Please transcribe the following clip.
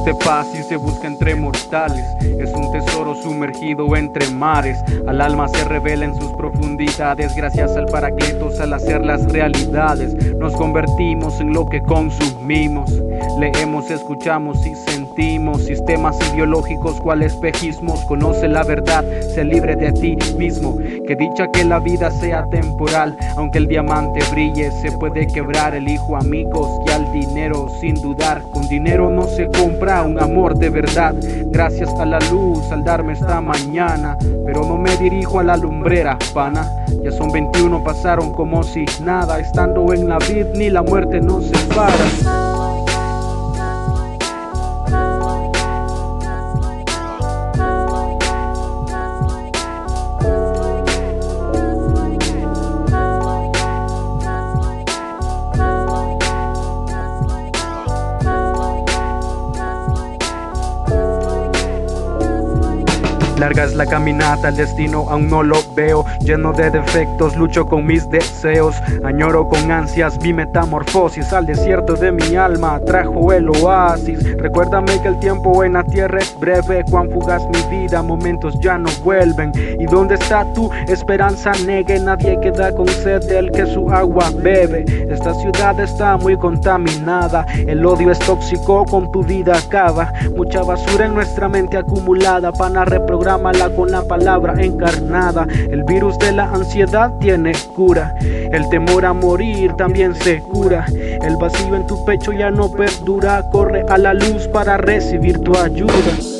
de paz y se busca entre mortales. Es un tesoro sumergido entre mares. Al alma se revela en sus profundidades. Gracias al Paracletos al hacer las realidades. Nos convertimos en lo que consumimos. Leemos, escuchamos y sentimos. Sistemas ideológicos cual espejismos. Conoce la verdad, sé libre de ti mismo. Que dicha que la vida sea temporal. Aunque el diamante brille, se puede quebrar. Elijo amigos y al dinero sin dudar. Con dinero no se compra un amor de verdad. Gracias a la luz al darme esta mañana. Pero no me dirijo a la lumbrera, pana. Ya son 21, pasaron como si nada. Estando en la vid ni la muerte nos separa. Larga es la caminata, el destino aún no lo veo. Lleno de defectos, lucho con mis deseos. Añoro con ansias mi metamorfosis. Al desierto de mi alma trajo el oasis. Recuérdame que el tiempo en la tierra es breve. Cuán fugaz mi vida, momentos ya no vuelven. ¿Y dónde está tu esperanza? Negue, nadie queda con sed del que su agua bebe. Esta ciudad está muy contaminada. El odio es tóxico, con tu vida acaba. Mucha basura en nuestra mente acumulada. Pana, reprográmala con la palabra encarnada. El virus de la ansiedad tiene cura. El temor a morir también se cura. El vacío en tu pecho ya no perdura. Corre a la luz para recibir tu ayuda.